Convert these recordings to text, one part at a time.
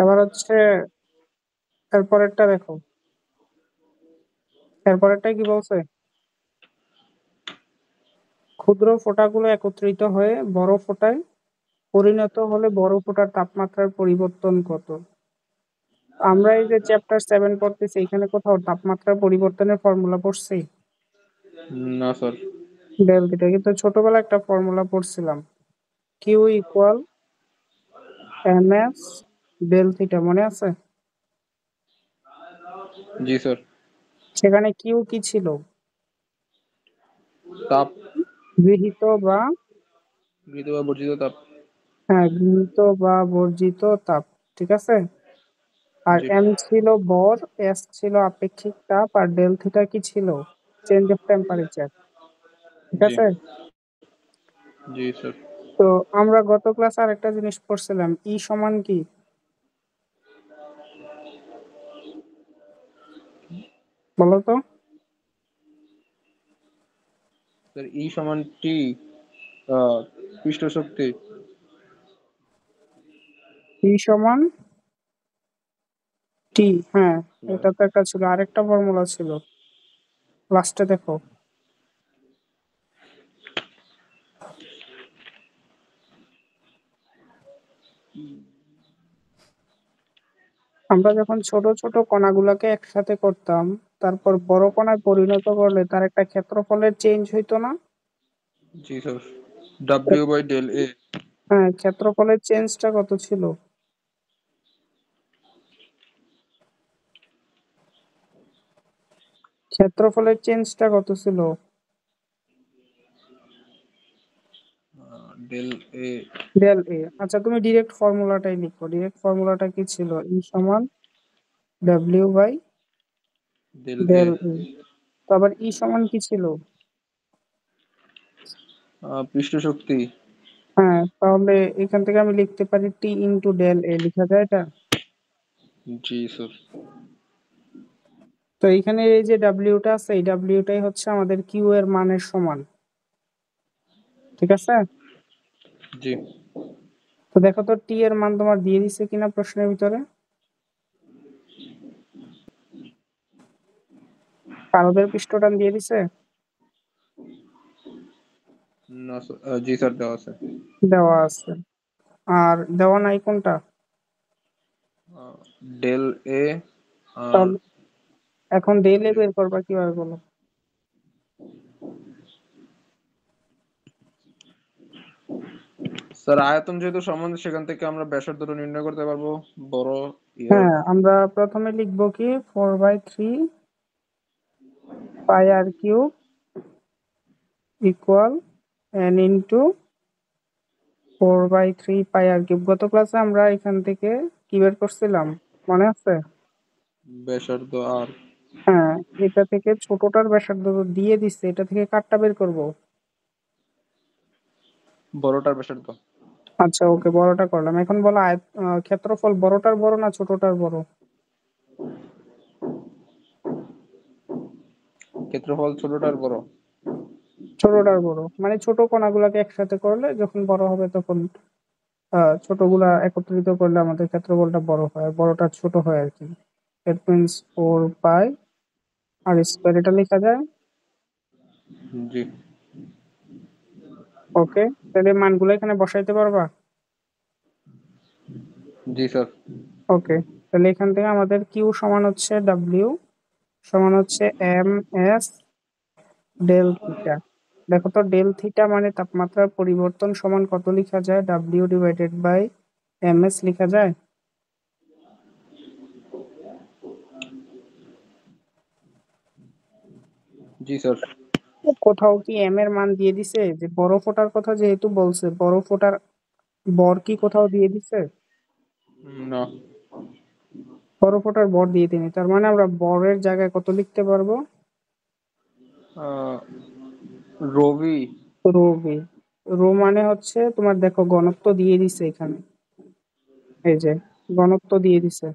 এবার হচ্ছে এরপরেরটা দেখো, এরপরেরটা কি বলছে? ক্ষুদ্র ফোঁটাগুলো একত্রিত হয়ে বড় ফোঁটায় পরিণত হলে বড় ফোঁটার তাপমাত্রার পরিবর্তন কত? আমরা এই যে চ্যাপ্টার 7 পড়তেছি, এখানে কোথাও তাপমাত্রার পরিবর্তনের ফর্মুলা পড়ছি? না স্যার। ডেল থিটা, কিন্তু ছোটবেলায় একটা ফর্মুলা পড়ছিলাম, Q equal M S del theta, মনে আছে? জি স্যার। সেখানে কিউ কি ছিল? তাপ। গৃহীত বা গৃহীত বা বর্জিত তাপ। হ্যাঁ, গৃহীত বা বর্জিত তাপ, ঠিক আছে। আর জি এম ছিল ভর, এস ছিল আপেক্ষিক তাপ, আর ডেল থিটা কি ছিল? চেঞ্জ অফ টেম্পারেচার, ঠিক জি আছে। জি স্যার। তো আমরা গত ক্লাসে আরেকটা জিনিস পড়ছিলাম, ই সমান কি? বলো তো। স্যার ই সমান টি, পৃষ্ঠ শক্তি। ই সমান টি, হ্যাঁ। এটা তো একটা ছিল, আরেকটা ফর্মুলা ছিল, লাস্টে দেখো। আমরা যখন ছোট ছোট কণাগুলোকে একসাথে করতাম, তারপর বড় কণায় পরিণত করলে তার একটা ক্ষেত্রফলের চেঞ্জ হইতো না? জি স্যার। ডাব্লিউ বাই ডেল এ। হ্যাঁ, ক্ষেত্রফলের চেঞ্জটা কত ছিল? ক্ষেত্রফলের চেঞ্জটা কত ছিল? Del A. ডেল এ। আচ্ছা, তুমি ডিরেক্ট ফর্মুলাটাই লিখো, ডিরেক্ট ফর্মুলাটা কি ছিল? ই সমান W by del A. Del A. তো আবার ই সমান কি ছিল? পৃষ্ঠ শক্তি। হ্যাঁ, তাহলে এখান থেকে আমি লিখতে পারি টি ইন্টু ডেল এ, লিখা যায় এটা। জি স্যার। তো এখানে এই যে ডাব্লিউটা আছে, এই ডাব্লিউটাই হচ্ছে আমাদের কিউ এর মানের সমান, ঠিক আছে। জি তো দেখো তো টি এর মান তোমার দিয়ে দিছে কিনা প্রশ্নের ভিতরে। কারোদের পৃষ্ঠটান দিয়ে দিছে? না স্যার, জি স্যার দেওয়া আছে। দেওয়া আছে। আর দেওয়া নাই কোনটা? ডেল এ আর তাহলে এখন ডেল এ বের করবা কিভাবে বলো? স্যার আয়তন যেহেতু সমান, সেখান থেকে আমরা ব্যাসার্ধটা নির্ণয় করতে পারবো। বড় ইয়ে। হ্যাঁ, আমরা প্রথমে লিখবো কি 4/3 পাই আর কিউব ইকুয়াল এন ইন্টু 4/3 পাই আর কিউব। গত ক্লাসে আমরা এখান থেকে কি বের করছিলাম, মনে আছে? ব্যাসার্ধ আর। হ্যাঁ, এটা থেকে ছোটটার ব্যাসার্ধ তো দিয়ে দিচ্ছে, এটা থেকে কারটা বের করব? বড়টার ব্যাসার্ধ। আচ্ছা, ওকে, বড়টা করলাম। এখন বলো ক্ষেত্রফল বড়টার বড় না ছোটটার বড়? ক্ষেত্রফল ছোটটার বড়। ছোটটার বড়, মানে ছোট কণাগুলোকে একসাথে করলে যখন বড় হবে তখন ছোটগুলা একত্রিত করলে আমাদের ক্ষেত্রফলটা বড় হয়, আর বড়টা ছোট হয় আর কি। It means 4 pi R square, এটা লেখা যায়। জি ওকে, তাহলে মানগুলো এখানে বসাইতে পারবা? জি স্যার। ওকে, তাহলে এখান থেকে আমাদের কিউ সমান হচ্ছে ডাব্লিউ সমান হচ্ছে এম এস ডেল থিটা। দেখো তো, ডেল থিটা মানে তাপমাত্রার পরিবর্তন সমান কত লেখা যায়? W divided by M S লেখা যায়। জি স্যার। কোথাও কি এম এর মান দিয়ে দিছে? যে বড় ফোটার কথা যেহেতু বলছে, বড় ফোটার বর কি কোথাও দিয়ে দিছে? না। বড় ফোটার বর দিয়ে দিনি, তার মানে আমরা বরের জায়গায় কত লিখতে পারবো? আহ, রবি। Rho B. রো মানে হচ্ছে তোমার, দেখো ঘনত্ব দিয়ে দিছে এখানে, এই যে ঘনত্ব দিয়ে দিছে,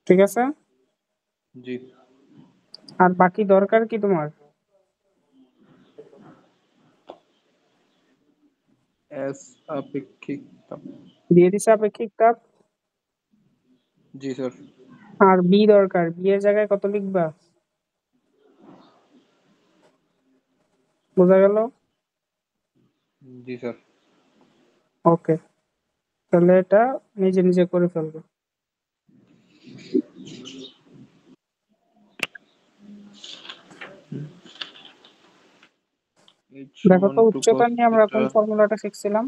ঠিক আছে। জি। আর বাকি দরকার কি, তোমার এস আপেক্ষিক তাপ। দিয়ে দিছে আপেক্ষিক তাপ। জি স্যার। আর বি দরকার, বি এর জায়গায় কত লিখবা? বোঝা গেল? জি স্যার। ওকে, তাহলে এটা নিজে নিজে করে ফেলবো। এইচ দেখো সমান তো টু উচ্চতা কস নিয়ে আমরা থিটা। কোন ফর্মুলাটা শিখছিলাম?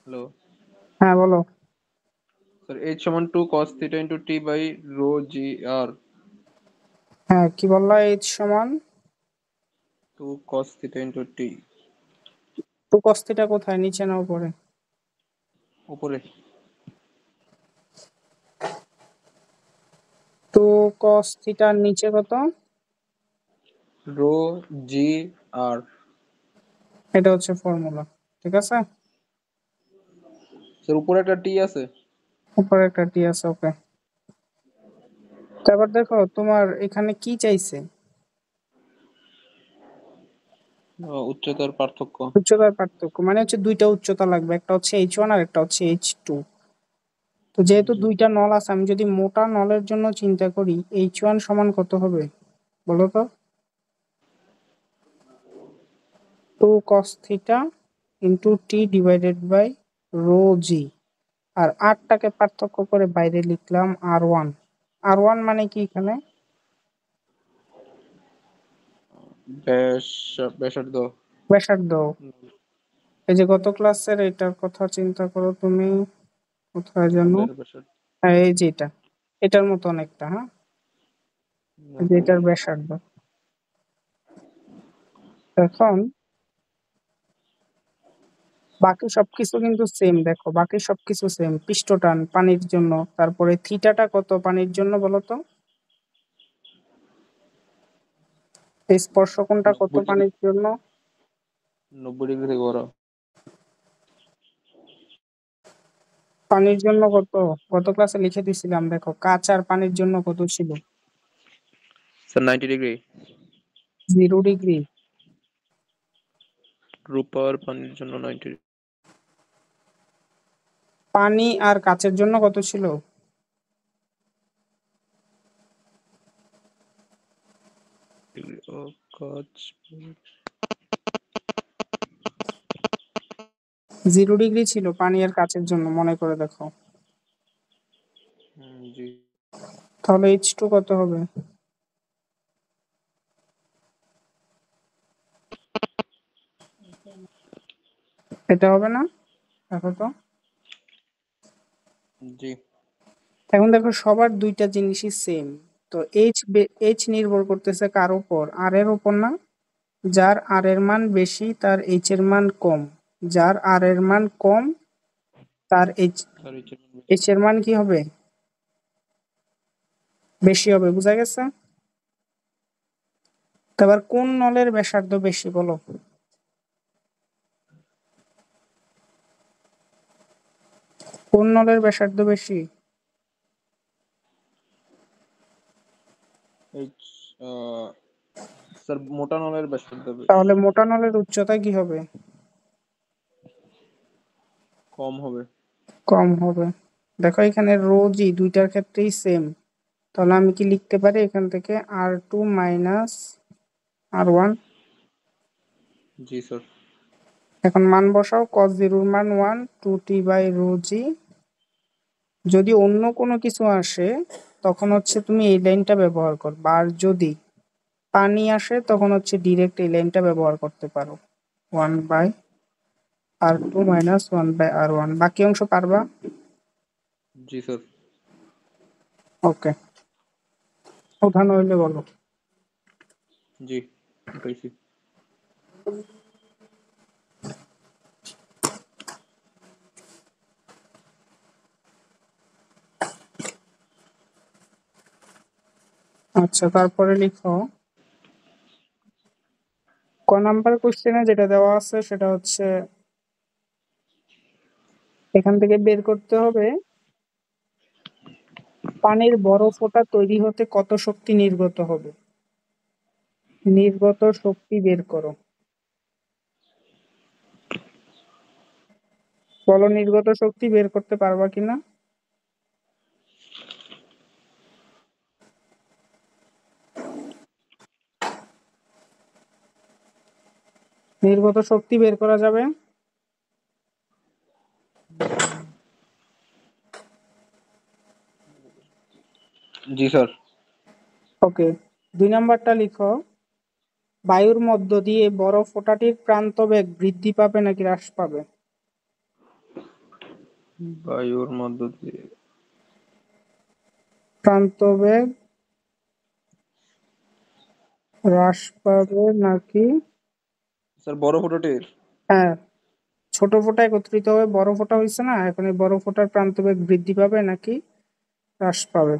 হ্যালো হ্যাঁ বলো। স্যার, এইচ সমান two cos theta into T by rho G R. হ্যাঁ কি বললা, এইচ সমান? Two cos theta into T. Two cos theta কোথায়, নিচে না উপরে? উপরে। টু কস থিটার নিচে কত? রো জি আর। এটা হচ্ছে ফর্মুলা, ঠিক আছে। স্যার উপরে একটা টি আছে। উপরে একটা টি আছে, ওকে। তারপর দেখো তোমার এখানে কি চাইছে? উচ্চতার পার্থক্য। উচ্চতার পার্থক্য মানে হচ্ছে দুইটা উচ্চতা লাগবে, একটা হচ্ছে এইচ ওয়ান আর একটা হচ্ছে এইচ টু। তো যেহেতু জি। দুইটা নল আছে, আমি যদি মোটা নলের জন্য চিন্তা করি, এইচ ওয়ান সমান কত হবে বলো তো? Two cos theta into T divided by rho G. আর আরটাকে পার্থক্য করে বাইরে লিখলাম আর ওয়ান। আর ওয়ান মানে কি এখানে? ব্যাস, ব্যাসার্ধ। ব্যাসার্ধ। এই যে গত ক্লাসের এটার কথা চিন্তা করো তুমি, কোথায় জানো? নলের ব্যাসার্ধ। হ্যাঁ এই যে এটা, এটার মতো অনেকটা, হ্যাঁ এই যে এটার ব্যাসার্ধ। এখন বাকি সবকিছু কিন্তু সেম, দেখো বাকি সবকিছু সেম, পৃষ্ঠটান পানির জন্য, তারপরে থিটাটা কত পানির জন্য বলো তো? এই স্পর্শকোণটা কত 90 ডিগ্রি। পানির জন্য? 90 ডিগ্রি থেকে বড়। পানির জন্য কত? গত ক্লাসে লিখে দিছিলাম, দেখো কাঁচ আর পানির জন্য কত ছিল? Sir 90 degree. 0 ডিগ্রি। রূপার পানির জন্য 90 পানি আর কাচের জন্য কত ছিল? ডিগ্রি। ও কাজ। 0 ডিগ্রি ছিল পানি আর কাচের জন্য, মনে করে দেখো। জি। তাহলে এইচ টু কত হবে? এটা হবে না? দেখো তো। জি এখন দেখো সবার দুইটা জিনিসই সেম। তো এইচ নির্ভর করতেছে কার উপর? আর এর উপর না? যার আর এর মান বেশি তার এইচ এর মান কম, যার আর এর মান কম তার স্যার, এই ছিল এইচ এর মান কি হবে? বেশি হবে, বুঝা গেছে? তো এবার কোন নলের ব্যাসার্ধ বেশি বলো? কোন নলের ব্যাসার্ধ বেশি? এইচ। স্যার মোটা নলের ব্যাসার্ধ তাহলে মোটা নলের উচ্চতা কি হবে? কম হবে। কম হবে। দেখো এখানে রো জি দুইটার ক্ষেত্রেই সেম। তাহলে আমি কি লিখতে পারি এখান থেকে R two minus R one? জি স্যার। এখন মান বসাও, কস জিরোর মান one, two T by rho G. যদি অন্য কোনো কিছু আসে তখন হচ্ছে তুমি এই লাইনটা ব্যবহার করবে, আর যদি পানি আসে তখন হচ্ছে ডিরেক্ট এই লাইনটা ব্যবহার করতে পারো, one by R two minus one by R one. বাকি অংশ পারবা? জি স্যার। ওকে, প্রধান হইলে বলো। জি উঠাইছি। আচ্ছা তারপরে লিখো, ক নাম্বার কোশ্চেনে যেটা দেওয়া আছে সেটা হচ্ছে এখান থেকে বের করতে হবে পানির বড় ফোঁটা তৈরি হতে কত শক্তি নির্গত হবে? নির্গত শক্তি বের করো। বলো নির্গত শক্তি বের করতে পারবা কিনা। নির্গত শক্তি বের করা যাবে? জি স্যার। ওকে, 2 নাম্বারটা লিখো। বায়ুর মধ্য দিয়ে বড় ফোঁটাটির প্রান্তবেগ বৃদ্ধি পাবে নাকি হ্রাস পাবে? বায়ুর মধ্য দিয়ে প্রান্তবেগ হ্রাস পাবে নাকি? স্যার বড় ফোঁটাটির হ্যাঁ, ছোট ফোঁটা একত্রিত হয়ে বড় ফোঁটা হয়েছে না, এখন এই বড় ফোঁটার প্রান্তবেগ বৃদ্ধি পাবে নাকি হ্রাস পাবে?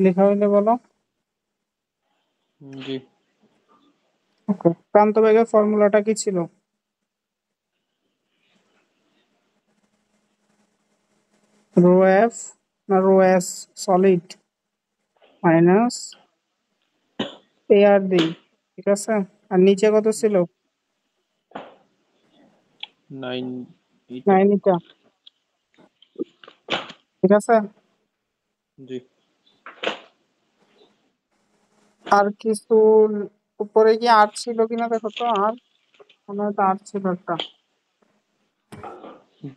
লেখা হইলে বলো। জি ওকে, প্রান্তবেগের ফর্মুলাটা কি ছিল? রো এফ না রো এস সলিড মাইনাস এ আর দিই, ঠিক আছে। আর নিচে কত ছিল? 9 এটা। 9 ঠিক আছে। জি আর কিছু উপরে কি আর ছিল কিনা দেখো তো। আর মনে হয় তো আর ছিল একটা।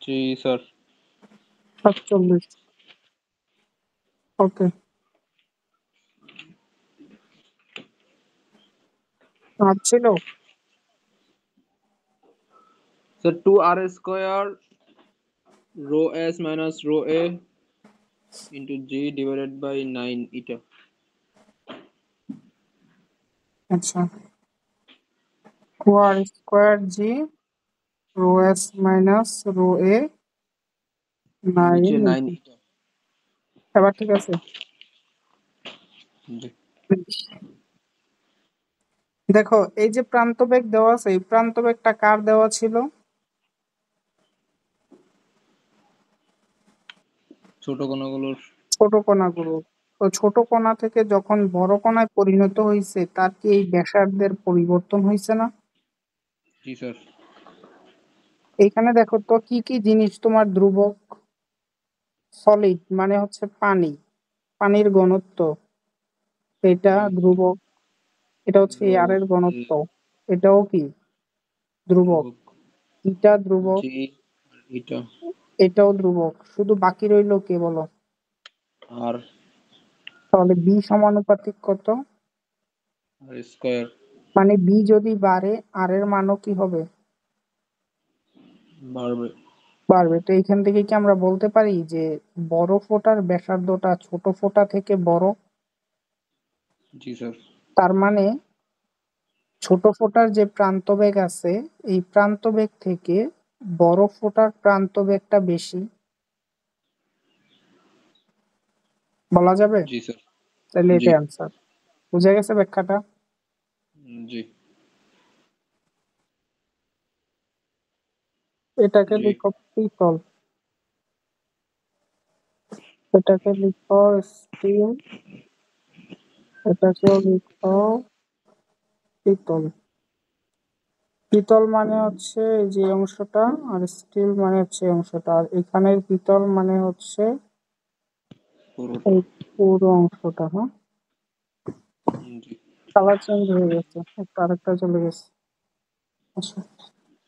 জি স্যার। 47। ওকে, আর ছিল। Sir 2r square rho s minus rho a into g divided by 9 eta. আচ্ছা, R square G rho S minus rho A নিচে 9। 9 eta. এবার ঠিক আছে। জি দেখো এই যে প্রান্তবেগ দেওয়া আছে, এই প্রান্তবেগটা কার দেওয়া ছিল? ছোট কণাগুলোর। ছোট কণাগুলো। তো ছোট কণা থেকে যখন বড় কণায় পরিণত হয়েছে, তার কি এই ব্যাসার্ধের পরিবর্তন হয়েছে না? জি স্যার। এইখানে দেখো তো কি কি জিনিস তোমার ধ্রুবক। সলিড মানে হচ্ছে পানি, পানির ঘনত্ব এটা ধ্রুবক। এটা হচ্ছে রো এয়ারের ঘনত্ব, এটাও কি ধ্রুবক। ধ্রুবক। ইটা ধ্রুবক, জি এটা। এটাও ধ্রুবক। শুধু বাকি রইলো কে বলো। আর তাহলে বি সমানুপাতিক কত? আর স্কয়ার মানে বি যদি বাড়ে আর এর মানও কি হবে? বাড়বে। বাড়বে। তো এইখান থেকে কি আমরা বলতে পারি যে বড় ফোঁটার ব্যাসার্ধটা ছোট ফোঁটা থেকে বড়? জি স্যার। তার মানে ছোট ফোঁটার যে প্রান্তবেগ আছে, এই প্রান্তবেগ থেকে বড় ফোঁটার প্রান্তবেগটা বেশি, বলা যাবে। জি স্যার। তাহলে জি এটা অ্যান্সার। বুঝা গেছে ব্যাখ্যাটা? জি এটাকে জি। লিখো পিতল, এটাকে লিখো স্টিল, এটাকেও লিখো পিতল। পিতল মানে হচ্ছে এই যে অংশটা, আর স্টিল মানে হচ্ছে এই অংশটা, আর এখানের পিতল মানে হচ্ছে পুরোটা। এই পুরো অংশটা। হ্যাঁ, জি কালার চেঞ্জ হয়ে গেছে, একটা আরেকটা চলে গেছে। আচ্ছা,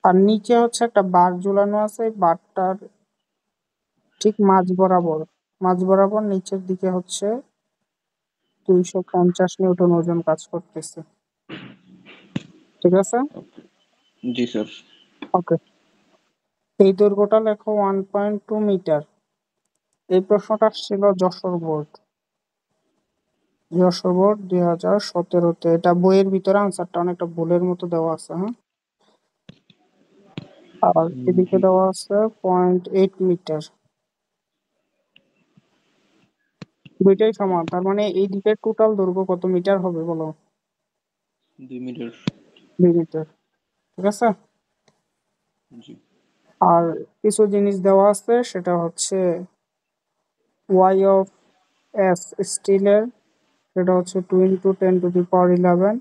আর নিচে হচ্ছে একটা বার ঝুলানো আছে, এই বারটার ঠিক মাঝ বরাবর নিচের দিকে হচ্ছে 250 নিউটন ওজন কাজ করতেছে, ঠিক আছে। জি স্যার। ওকে, এই দৈর্ঘ্যটা লেখো 1.2 মিটার। এই প্রশ্নটা ছিল যশোর বোর্ড, যশোর বোর্ড 2017-তে। এটা বইয়ের ভিতরে আনসারটা অনেকটা ভুলের মতো দেওয়া আছে। হ্যাঁ, আর এদিকে জি দেওয়া আছে 0.8 মিটার। দুইটাই সমান, তার মানে এই দিকের টোটাল দৈর্ঘ্য কত মিটার হবে বলো? 2 মিটার। 2 মিটার। ঠিক আছে। জি আর কিছু জিনিস দেওয়া আছে, সেটা হচ্ছে ওয়াই অফ এস স্টিলের, সেটা হচ্ছে 2 × 10⁻11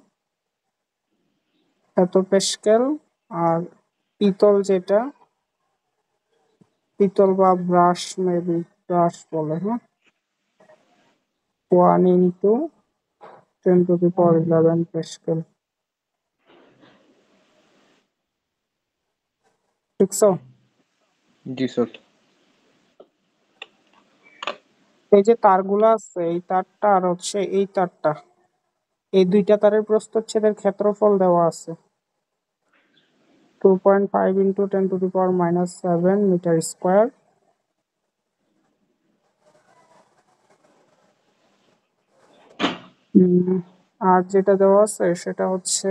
এত প্যাসকেল। আর পিতল, যেটা পিতল বা ব্রাশ, মেবি ব্রাশ বলে, হ্যাঁ, 1 × 10⁻11 প্যাসকেল। ঠিকছো? জি স্যার। এই যে তারগুলা আছে, এই তারটা আর হচ্ছে এই তারটা, এই দুইটা তারের প্রস্থচ্ছেদের ক্ষেত্রফল দেওয়া আছে 2.5 × 10⁻⁻7 মিটার স্কোয়ার। আর যেটা দেওয়া আছে সেটা হচ্ছে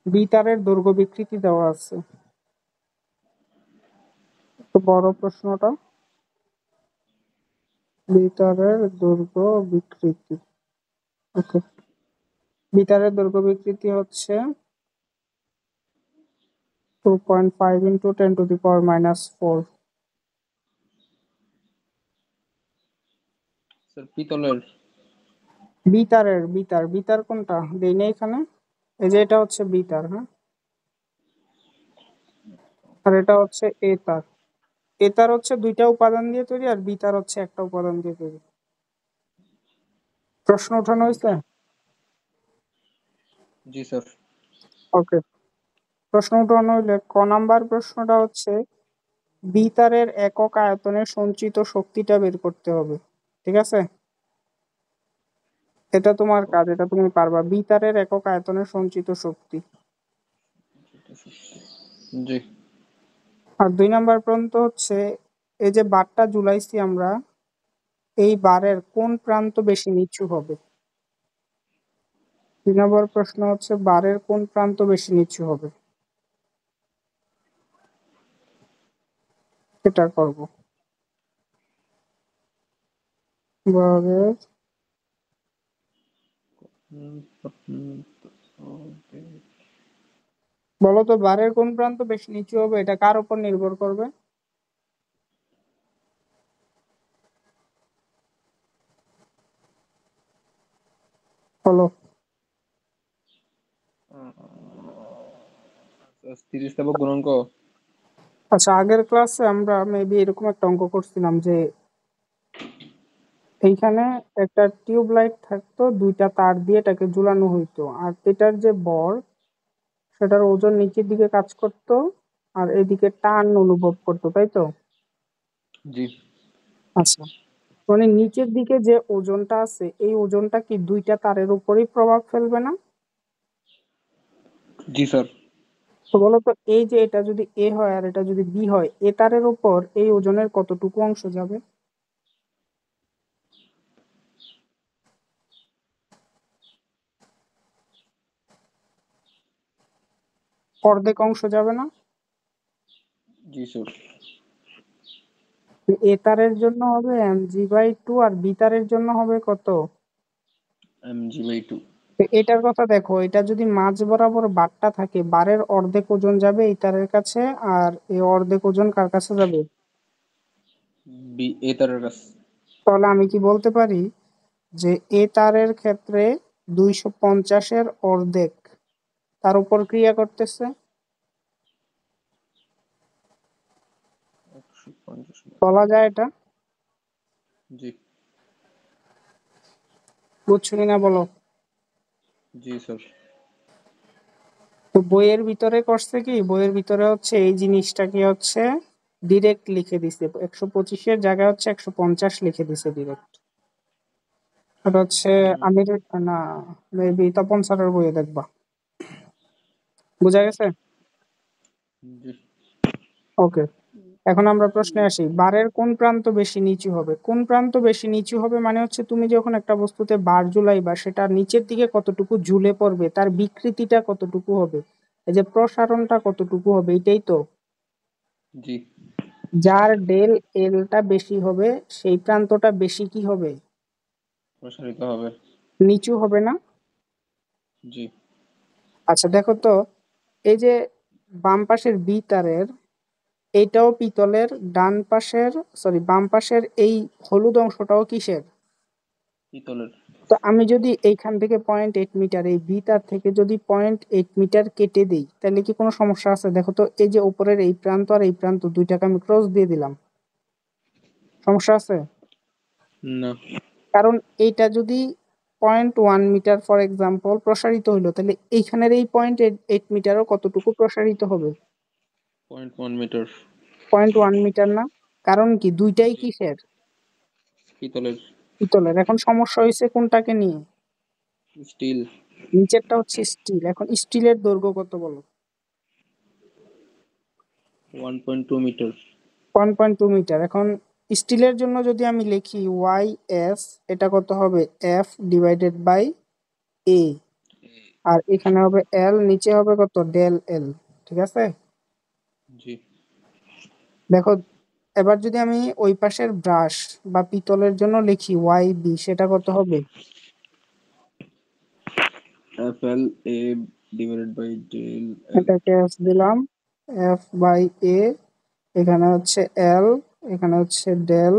বি তারের দৈর্ঘ্য বিকৃতি দেওয়া আছে। তো বড় প্রশ্নটা, বি তারের দৈর্ঘ্য বিকৃতি। ওকে, বি তারের দৈর্ঘ্য বিকৃতি হচ্ছে 2.5 × 10⁻⁻4। স্যার পিতলের। বিতার কোনটা দেই না এখানে? এই যে এটা হচ্ছে বিতার, হ্যাঁ, আর এটা হচ্ছে এ তার। এ তার হচ্ছে দুইটা উপাদান দিয়ে তৈরি, আর বিতার হচ্ছে একটা উপাদান দিয়ে তৈরি। প্রশ্ন উঠানো হয়েছে? জি স্যার। ওকে, প্রশ্ন উঠানো হইলে ক নাম্বার প্রশ্নটা হচ্ছে বিতারের একক আয়তনে সঞ্চিত শক্তিটা বের করতে হবে। ঠিক আছে, এটা তোমার কাজ, এটা তুমি পারবা। বিতারের একক আয়তনে সঞ্চিত শক্তি। জি আর 2 নাম্বার পর্যন্ত হচ্ছে এই যে বারটা ঝুলাইছি আমরা, এই বারের কোন প্রান্ত বেশি নিচু হবে? 2 নম্বর প্রশ্ন হচ্ছে বারের কোন প্রান্ত বেশি নিচু হবে, এটা করব। বারের, বলো তো বারের কোন প্রান্ত বেশি নিচু হবে, এটা কার উপর নির্ভর করবে? বলো। স্থিতিস্থাপক গুণাঙ্ক। আচ্ছা, আগের ক্লাসে আমরা মেবি এরকম একটা অঙ্ক করছিলাম যে এইখানে একটা টিউব লাইট থাকতো, দুইটা তার দিয়ে এটাকে ঝুলানো হইতো, আর এটার যে বর, সেটার ওজন নিচের দিকে কাজ করতো, আর এদিকে টান অনুভব করতো, তাই তো? জি আচ্ছা, মানে নিচের দিকে যে ওজনটা আছে, এই ওজনটা কি দুইটা তারের উপরেই প্রভাব ফেলবে না? জি স্যার। তো বলো তো, এই যে এটা যদি এ হয় আর এটা যদি বি হয়, এ তারের উপর এই ওজনের কতটুকু অংশ যাবে? অর্ধেক অংশ যাবে না? জি স্যার। এ তারের জন্য হবে mg/2, আর বি তারের জন্য হবে কত? mg/2। তো এটার কথা দেখো, এটা যদি মাঝ বরাবর বারটা থাকে, বারের অর্ধেক ওজন যাবে এই তারের কাছে, আর এই অর্ধেক ওজন কার কাছে যাবে? বি এ তারের কাছে। তাহলে আমি কি বলতে পারি যে এ তারের ক্ষেত্রে 250-এর অর্ধেক তার উপর ক্রিয়া করতেছে? 150। বলা যায় এটা? জি বুঝছো কিনা বলো। জি স্যার। তো বইয়ের ভিতরে করছে কি, বইয়ের ভিতরে হচ্ছে এই জিনিসটাকে হচ্ছে ডিরেক্ট লিখে দিছে, 125-এর জায়গায় হচ্ছে 150 লিখে দিছে ডিরেক্ট। এটা হচ্ছে আমির, না, মেবি তপন স্যারের বইয়ে দেখবা। বুঝা গেছে? জি ওকে, এখন আমরা প্রশ্নে আসি, বারের কোন প্রান্ত বেশি নিচু হবে? কোন প্রান্ত বেশি নিচু হবে মানে হচ্ছে তুমি যখন একটা বস্তুতে বার ঝুলাইবা, সেটা নিচের দিকে কতটুকু ঝুলে পড়বে, তার বিকৃতিটা কতটুকু হবে, এই যে প্রসারণটা কতটুকু হবে, এটাই তো। জি যার ডেল এলটা বেশি হবে সেই প্রান্তটা বেশি কি হবে? প্রসারিত হবে। নিচু হবে না? জি। আচ্ছা দেখো তো, এই যে বাম পাশের বি তারের এইটাও পিতলের, ডান পাশের সরি বাম পাশের এই হলুদ অংশটাও কিসের? পিতলের। তো আমি যদি এইখান থেকে 0.8 মিটার, এই বি তার থেকে যদি 0.8 মিটার কেটে দিই, তাহলে কি কোনো সমস্যা আছে? দেখো তো, এই যে উপরের এই প্রান্ত আর এই প্রান্ত দুইটাকে আমি ক্রস দিয়ে দিলাম, সমস্যা আছে? না। কারণ এইটা যদি 0.1 মিটার ফর এক্সাম্পল প্রসারিত হইলো, তাহলে এইখানের এই 0.8 মিটারও কতটুকু প্রসারিত হবে? 0.1 মিটার। 0.1 মিটার না? কারণ কি দুইটাই জি। কিসের? পিতলের। পিতলের। এখন সমস্যা হয়েছে কোনটাকে নিয়ে? স্টিল। নিচেরটা হচ্ছে স্টিল। এখন স্টিলের দৈর্ঘ্য কত বলো? 1.2 মিটার। 1.2 মিটার। এখন স্টিলের জন্য যদি আমি লিখি ওয়াই এস, এটা কত হবে? F divided by A. আর এখানে হবে এল, নিচে হবে কত? Del L. ঠিক আছে? জি। দেখো, এবার যদি আমি ওই পাশের ব্রাশ বা পিতলের জন্য লিখি ওয়াই বি, সেটা কত হবে? F L A divided by del L. এটাকে এফ দিলাম, এফ বাই এ, এখানে হচ্ছে এল, এখানে হচ্ছে ডেল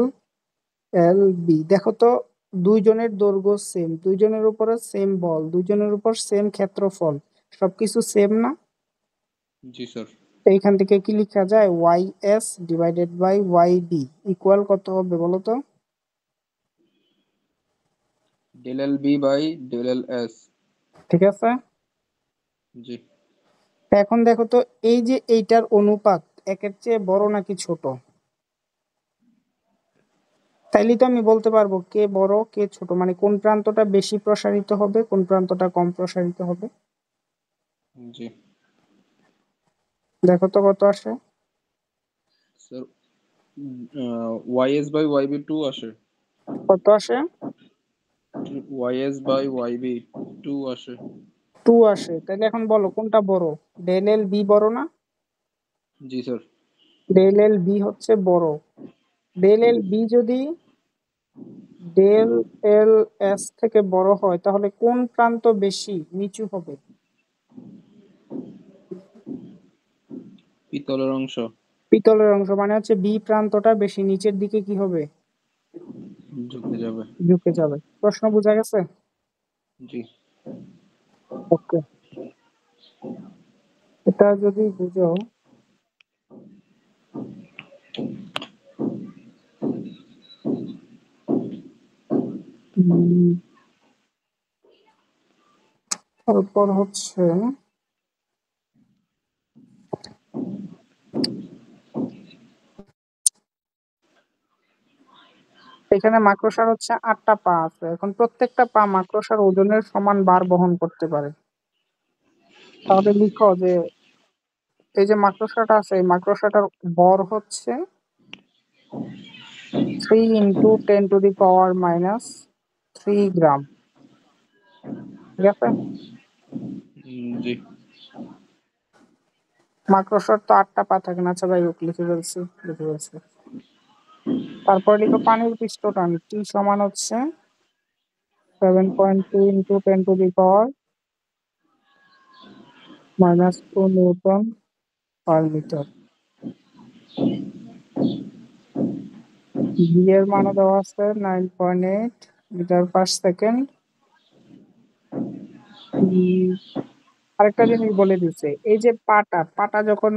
এল বি। দেখো তো, দুইজনের দৈর্ঘ্য সেম, দুইজনের উপরে সেম বল, দুইজনের উপর সেম ক্ষেত্রফল, সবকিছু সেম না? জি স্যার। তো এইখান থেকে কি লেখা যায়? Y S divided by Y B equal কত হবে বলো তো? Del L B by del L S. ঠিক আছে? জি। তা এখন দেখো তো, এই যে এইটার অনুপাত একের চেয়ে বড় নাকি ছোট? তাইলে তো আমি বলতে পারবো কে বড় কে ছোট, মানে কোন প্রান্তটা বেশি প্রসারিত হবে কোন প্রান্তটা কম প্রসারিত হবে। জি দেখো তো কত আসে? Sir, Y S by Y B two আসে। কত আসে? Y S by Y B two আসে। 2 আসে। তাহলে এখন বলো কোনটা বড়? ডেল এল বি বড় না? জি স্যার। ডেল এল বি হচ্ছে বড়। ডেল এল বি যদি ডেল এল এস থেকে বড় হয়, তাহলে কোন প্রান্ত বেশি নিচু হবে? পিতলের অংশ পিতলের অংশ, মানে হচ্ছে বি প্রান্তটা বেশি নিচের দিকে কি হবে? ঝুঁকে যাবে। ঝুঁকে যাবে। প্রশ্ন বোঝা গেছে? জি। ওকে, এটা যদি বুঝো। উম, তারপর হচ্ছে এখানে মাকড়সার হচ্ছে 8টা পা আছে। এখন প্রত্যেকটা পা মাকড়সার ওজনের সমান বার বহন করতে পারে। তাহলে লিখো যে এই যে মাকড়সাটা আছে, এই মাকড়সাটার ভর হচ্ছে 3 × 10⁻³ ঠিক আছে? জি। মাকড়সার তো 8টা পা থাকে না। আচ্ছা যাই হোক, লিখে ফেলছি। তারপর লিখো পানির পৃষ্ঠ টান টি সমান হচ্ছে 7.2 × 10⁻²N/মিটার। ভি এর মানও দেওয়া আছে 9.8 মিটার পার সেকেন্ড। আরেকটা জিনিস বলে দিচ্ছে, এই যে পাটা পাটা যখন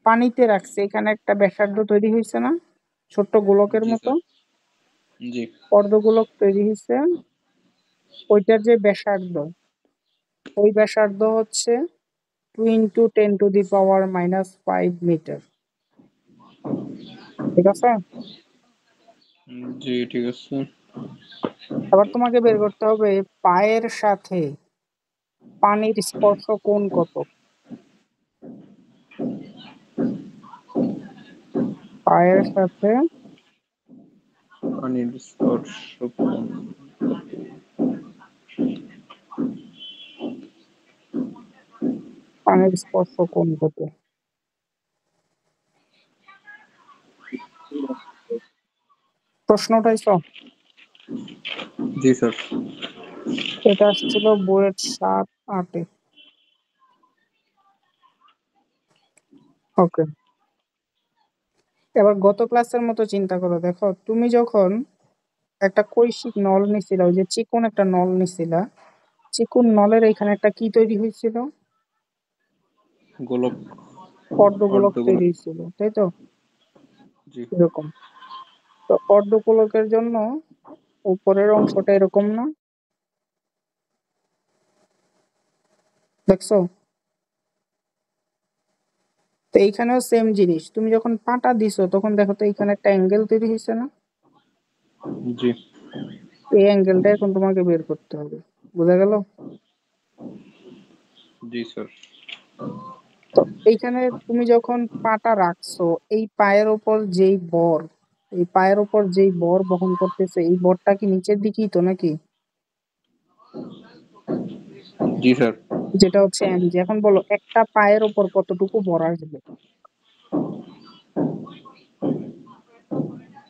পানিতে রাখছে, এখানে একটা ব্যাসার্ধ তৈরি হয়েছে না, ছোট্ট গোলকের জি মতো স্যার। জি। অর্ধগোলক তৈরি হয়েছে। ওইটার যে ব্যাসার্ধ, ওই ব্যাসার্ধ হচ্ছে 2 × 10⁻⁻5 মিটার। ঠিক আছে? জি ঠিক আছে। এবার তোমাকে বের করতে হবে পায়ের সাথে পানির স্পর্শ কোণ কত। পায়ের সাথে পানির স্পর্শ কোণ। পানির স্পর্শ কোণ কত? প্রশ্ন উঠাইছো? জি স্যার। এটা আসছিল বুয়েট 7-8-এ। ওকে, এবার গত ক্লাসের মতো চিন্তা করো। দেখো, তুমি যখন একটা কৈশিক নল নিছিলা, ওই যে চিকন একটা নল নিছিলা, চিকন নলের এখানে একটা কি তৈরি হয়েছিল? গোলক। অর্ধগোলক তৈরি অর্ধগোলক। হয়েছিল, তাই তো? জি। এরকম। তো অর্ধগোলকের জন্য উপরের অংশটা এরকম না? দেখছো? তো এইখানেও সেম জিনিস, তুমি যখন পাটা দিছো তখন দেখো তো এইখানে একটা অ্যাঙ্গেল তৈরি হয়েছে না? জি। এই অ্যাঙ্গেলটা এখন তোমাকে বের করতে হবে। বোঝা গেল? জি স্যার। তো এইখানে তুমি যখন পাটা রাখছো, এই পায়ের উপর যেই বর, এই পায়ের উপর যেই বর বহন করতেছে, এই বরটা কি নিচের দিকেই তো নাকি? জি স্যার। যেটা হচ্ছে mg। এখন বলো, একটা পায়ের উপর কতটুকু বর আসবে?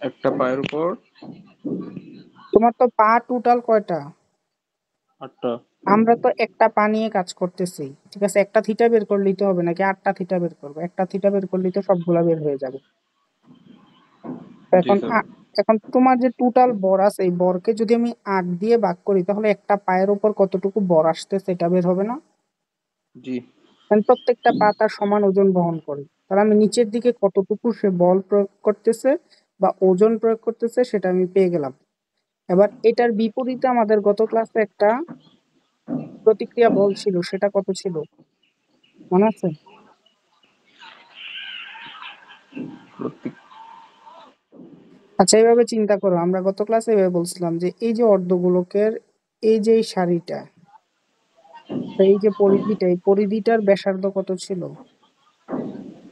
একটা পায়ের উপর তোমার তো পা টোটাল কয়টা? 8টা। আমরা তো একটা পা নিয়ে কাজ করতেছি, ঠিক আছে? একটা থিটা বের করলেই তো হবে, নাকি 8টা থিটা বের করবো? একটা থিটা বের করলেই তো সবগুলা বের হয়ে যাবে। তো জি এখন স্যার। এখন তোমার যে টোটাল বর আছে, এই বরকে যদি আমি 8 দিয়ে ভাগ করি, তাহলে একটা পায়ের উপর কতটুকু বর আসতে সেটা বের হবে না? জি। কারণ প্রত্যেকটা পা তার সমান ওজন বহন করে, তাহলে আমি নিচের দিকে কতটুকু সে বল প্রয়োগ করতেছে বা ওজন প্রয়োগ করতেছে সেটা আমি পেয়ে গেলাম। এবার এটার বিপরীতে আমাদের গত ক্লাসে একটা প্রতিক্রিয়া বল ছিল, সেটা কত ছিল মনে আছে? প্রতীক। আচ্ছা, এইভাবে চিন্তা করো, আমরা গত ক্লাসে এভাবে বলছিলাম যে এই যে অর্ধগোলকের এই যে এই সারিটা, তো এই যে পরিধিটা, এই পরিধিটার ব্যাসার্ধ কত ছিল?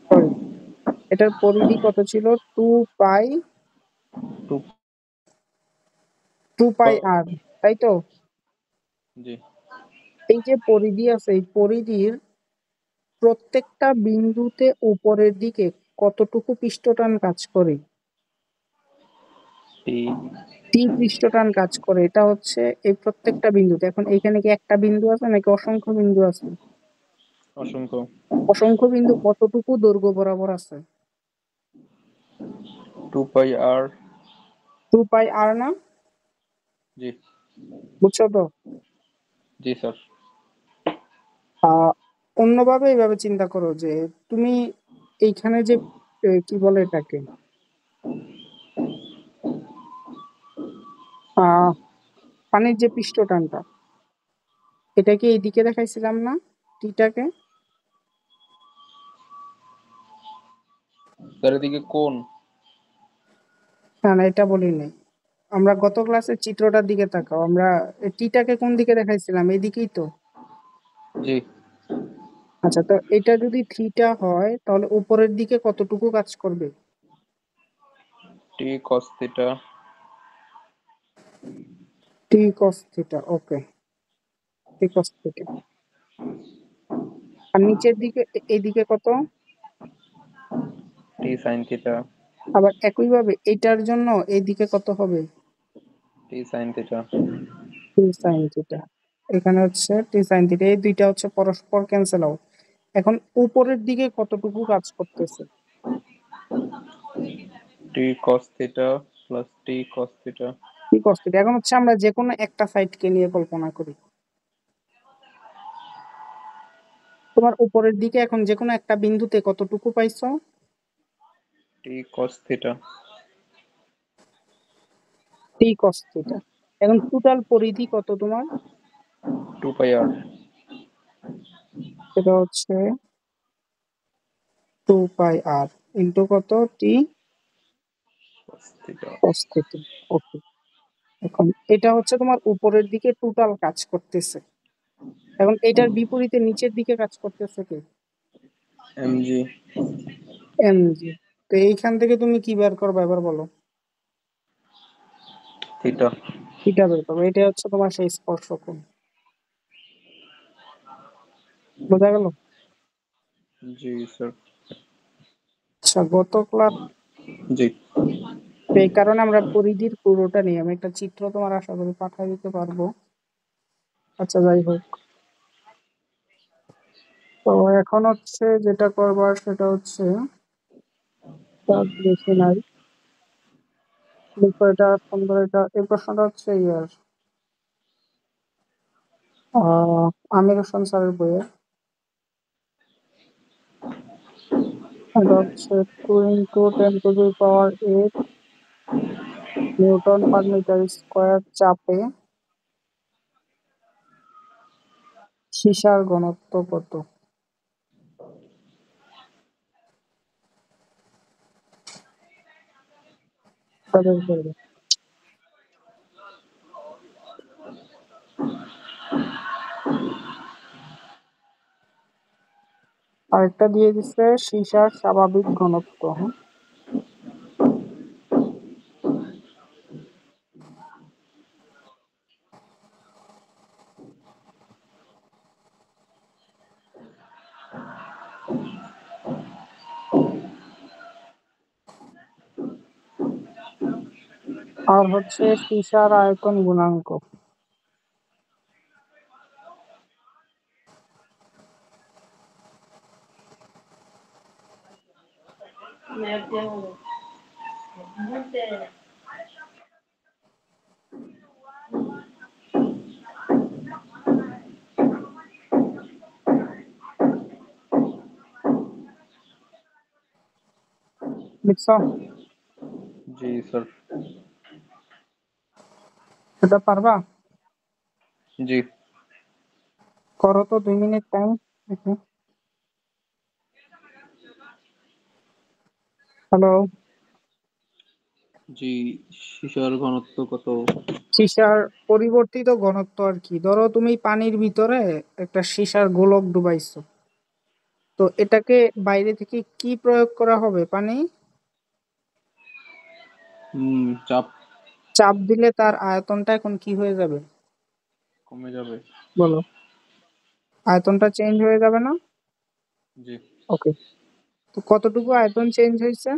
সরি, এটার পরিধি কত ছিল? টু পাই, টু। 2πr, তাই তো? জি। এই যে পরিধি আছে, এই পরিধির প্রত্যেকটা বিন্দুতে উপরের দিকে কতটুকু পৃষ্ঠটান কাজ করে? টি। টি পৃষ্ঠটান কাজ করে। এটা হচ্ছে এই প্রত্যেকটা বিন্দুতে। এখন এইখানে কি একটা বিন্দু আছে নাকি অসংখ্য বিন্দু আছে? অসংখ্য। অসংখ্য বিন্দু কতটুকু দৈর্ঘ্য বরাবর আছে? 2πr। 2πr না? জি। বুঝছো তো? জি স্যার। আহ অন্যভাবে এইভাবে চিন্তা করো যে তুমি এইখানে যে কি বলে এটাকে, আহ পানির যে পৃষ্ঠটানটা, এটাকে এইদিকে দেখাইছিলাম না, টিটাকে? স্যার এদিকে কোন? না না, এটা বলি নাই। আমরা গত ক্লাসের চিত্রটার দিকে তাকাও, আমরা টিটাকে কোন দিকে দেখাইছিলাম? এইদিকেই তো। জি। আচ্ছা, তো এটা যদি থিটা হয় তাহলে উপরের দিকে কতটুকু কাজ করবে? টি কস থিটা। টি কস থিটা, ওকে, টি কস থিটা। আর নিচের দিকে এইদিকে কত? টি সাইন থিটা। আবার একইভাবে এটার জন্য এইদিকে কত হবে? টি সাইন থিটা। টি সাইন থিটা। এখানে হচ্ছে টি সাইন থিটা, এই দুইটা হচ্ছে পরস্পর ক্যান্সেল আউট। এখন উপরের দিকে কতটুকু কাজ করতেছে? টি কস থিটা প্লাস টি কস থিটা। টি কস থিটা। এখন হচ্ছে আমরা যে কোনো একটা সাইডকে নিয়ে কল্পনা করি। তোমার উপরের দিকে এখন যে কোনো একটা বিন্দুতে কতটুকু পাইছো? টি কস থিটা। টি কস থিটা। এখন টোটাল পরিধি কত তোমার? 2πr। সেটা হচ্ছে 2πr ইন্টু কত? টি কস থিটা। Cos theta. ওকে, এখন এটা হচ্ছে তোমার উপরের দিকে টোটাল কাজ করতেছে। এখন এটার বিপরীতে নিচের দিকে কাজ করতেছে কে? এমজি। এমজি। তো এইখান থেকে তুমি কি বের করবে এবার বলো? থিটা। থিটা বের করবে। এটা হচ্ছে তোমার সেই স্পর্শক কোণ। বোঝা গেল? জি স্যার। আচ্ছা, গত ক্লাস জি। এই কারণে আমরা পরিধির পুরোটা নিই। আমি একটা চিত্র তোমার আশা করি পাঠিয়ে দিতে পারবো। আচ্ছা যাই হোক, তো এখন হচ্ছে যেটা করবার সেটা হচ্ছে কাজ বেশি নাই। দেখো এটা সুন্দর, এটা এই প্রশ্নটা হচ্ছে ইয়ার আমির হোসেন স্যারের বইয়ে। এটা হচ্ছে 2 × 10⁸ নিউটন পার মিটার স্কয়ার চাপে সীসার ঘনত্ব কত? তাদের করবে। আরেকটা দিয়ে দিচ্ছে সীসার স্বাভাবিক ঘনত্ব। হ্যাঁ, আর হচ্ছে সীসার আয়তন গুণাঙ্ক। বুঝছো? জি স্যার। এটা পারবা? জি করো তো, 2 মিনিট টাইম। হ্যালো। জি, সীসার ঘনত্ব কত? সীসার পরিবর্তিত ঘনত্ব আর কি, ধরো তুমি পানির ভিতরে একটা সীসার গোলক ডুবাইছো, তো এটাকে বাইরে থেকে কি প্রয়োগ করা হবে? পানি চাপ চাপ দিলে তার আয়তনটা এখন কি হয়ে যাবে? কমে যাবে। বলো, আয়তনটা চেঞ্জ হয়ে যাবে না? জি। ওকে, তো কতটুকু আয়তন চেঞ্জ হয়েছে?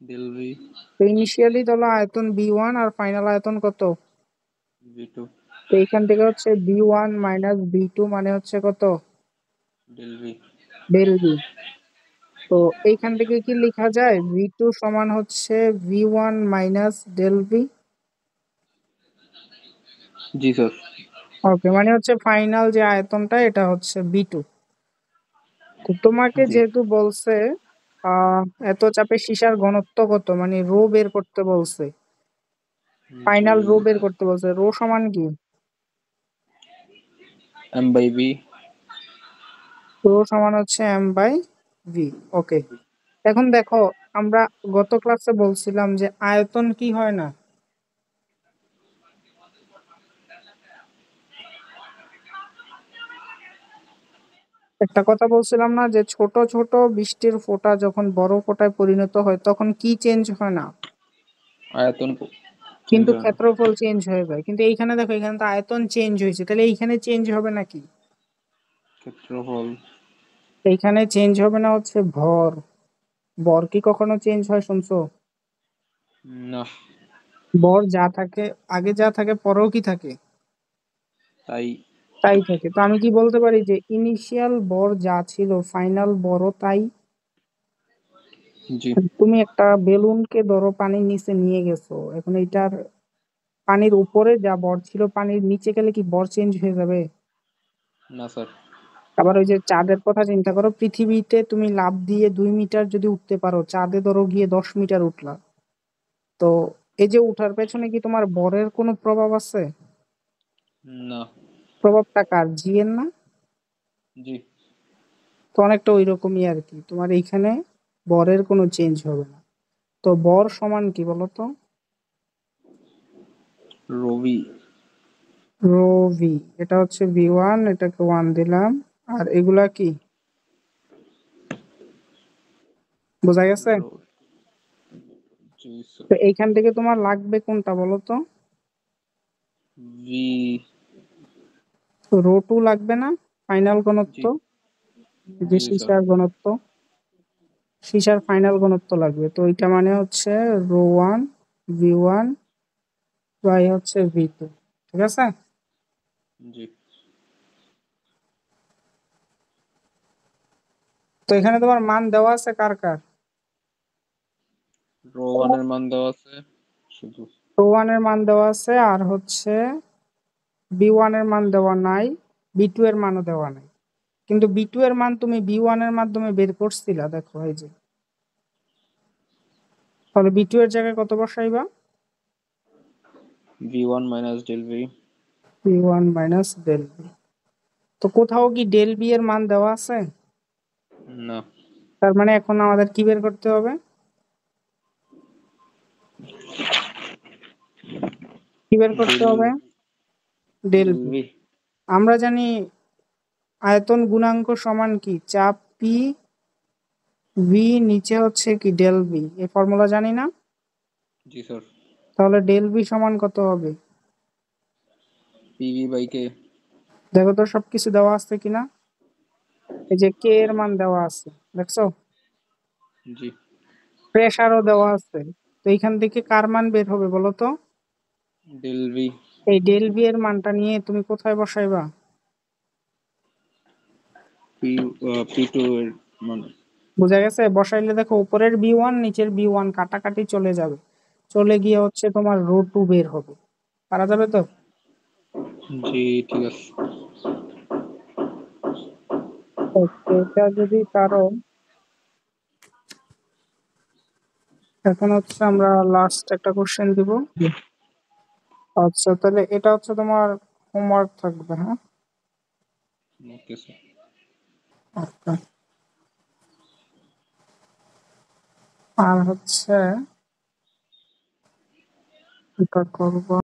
Del V. তো ইনিশিয়ালি ধরো আয়তন বি 1 আর ফাইনাল আয়তন কত? ভি 2। তো এইখান থেকে হচ্ছে বি 1 মাইনাস বি 2 মানে হচ্ছে কত? Del V. Del B. তো এইখান থেকে কি লেখা যায়? ভি 2 সমান হচ্ছে ভি 1 মাইনাস ডেল ভি। জি স্যার। ওকে, মানে হচ্ছে ফাইনাল যে আয়তনটা এটা হচ্ছে বি 2। তো তোমাকে জি। যেহেতু বলছে আহ এত চাপে সীসার ঘনত্ব কত, মানে রো বের করতে বলছে, জি, ফাইনাল রো বের করতে বলছে, রো সমান কি? M by B. রো সমান হচ্ছে এম বাই ভি। ওকে, এখন দেখো, আমরা গত ক্লাসে বলছিলাম যে আয়তন কি হয় না? একটা কথা বলছিলাম না যে ছোট ছোট বৃষ্টির ফোঁটা যখন বড় ফোঁটায় পরিণত হয় তখন কি চেঞ্জ হয় না? আয়তন চেঞ্জ কিন্তু হয় না। ক্ষেত্রফল চেঞ্জ হয়ে যায়। কিন্তু এইখানে দেখো, এখানে তো আয়তন চেঞ্জ হয়েছে, তাহলে এইখানে চেঞ্জ হবে নাকি? ক্ষেত্রফল। এইখানে চেঞ্জ হবে না হচ্ছে ভর। ভর কি কখনো চেঞ্জ হয় শুনছো? না। ভর যা থাকে, আগে যা থাকে পরেও কি থাকে? তাই। তাই থাকে। তো আমি কি বলতে পারি যে ইনিশিয়াল ভর যা ছিল ফাইনাল ভরও তাই? জি। তুমি একটা বেলুনকে ধরো পানির নিচে নিয়ে গেছো, এখন এটার পানির উপরে যা ভর ছিল পানির নিচে গেলে কি ভর চেঞ্জ হয়ে যাবে? না স্যার। আবার ওই যে চাঁদের কথা চিন্তা করো, পৃথিবীতে তুমি লাফ দিয়ে 2 মিটার যদি উঠতে পারো, চাঁদে ধরো গিয়ে 10 মিটার উঠলা, তো এই যে উঠার পেছনে কি তোমার ভরের কোনো প্রভাব আছে? না। প্রভাবটা কার? জি এর না? জি। তো অনেকটা ওই রকমই আর কি, তোমার এইখানে ভরের কোনো চেঞ্জ হবে না। তো ভর সমান কি বলতো? রবি। Rho V. এটা হচ্ছে ভি 1, এটাকে 1 দিলাম। আর এগুলা কি, বোঝা গেছে? রো। জি স্যার। তো এইখান থেকে তোমার লাগবে কোনটা বলো তো? ভি। রো 2 লাগবে না? ফাইনাল ঘনত্ব, জি। যে জি স্যার। সীসার ঘনত্ব, সীসার ফাইনাল ঘনত্ব লাগবে। তো এটা মানে হচ্ছে রো 1 v1 বাই হচ্ছে v2, ঠিক আছে? জি। তো এখানে তোমার মান দেওয়া আছে কার কার? রো 1 এর মান দেওয়া আছে শুধু। রো 1 এর মান দেওয়া আছে, আর হচ্ছে বি1 এর মান দেওয়া নাই, বি2 এর মানও দেওয়া নাই। কিন্তু বি2 এর মান তুমি বি1 এর মাধ্যমে বের করছিলা, দেখো এই যে। তাহলে বি2 এর জায়গায় কত বসাইবা? v1 minus del V. বি1 মাইনাস ডেল বি। তো কোথাও কি ডেল বি এর মান দেওয়া আছে? না। তার মানে এখন আমাদের কি বের করতে হবে? কি বের করতে ডেল হবে? Del del B. ভি। আমরা জানি আয়তন গুণাঙ্ক সমান কি, চাপ পি ভি নিচে হচ্ছে কি ডেল বি, এই ফর্মুলা জানি না? জি স্যার। তাহলে ডেল বি সমান কত হবে? পিভি বাই কে। দেখো তো সবকিছু দেওয়া আছে কিনা। এই যে কে এর মান দেওয়া আছে, দেখছো? জি। প্রেসারও দেওয়া আছে। তো এইখান থেকে কার মান বের হবে বলো তো? Del V. এই ডেল বি এর মানটা নিয়ে তুমি কোথায় বসাইবা? পি পি2 এর মান। বোঝা গেছে? বসাইলে দেখো উপরের বি1 নিচের বি1 কাটাকাটি চলে যাবে, চলে গিয়ে হচ্ছে তোমার রো 2 বের হবে। পারা যাবে তো? জি ঠিক আছে। এটা যদি পারো, এখন হচ্ছে আমরা লাস্ট একটা কোশ্চেন দিব। আচ্ছা, তাহলে এটা হচ্ছে তোমার হোমওয়ার্ক থাকবে, হ্যাঁ? Okay sir. আচ্ছা। আর হচ্ছে এটা করবো।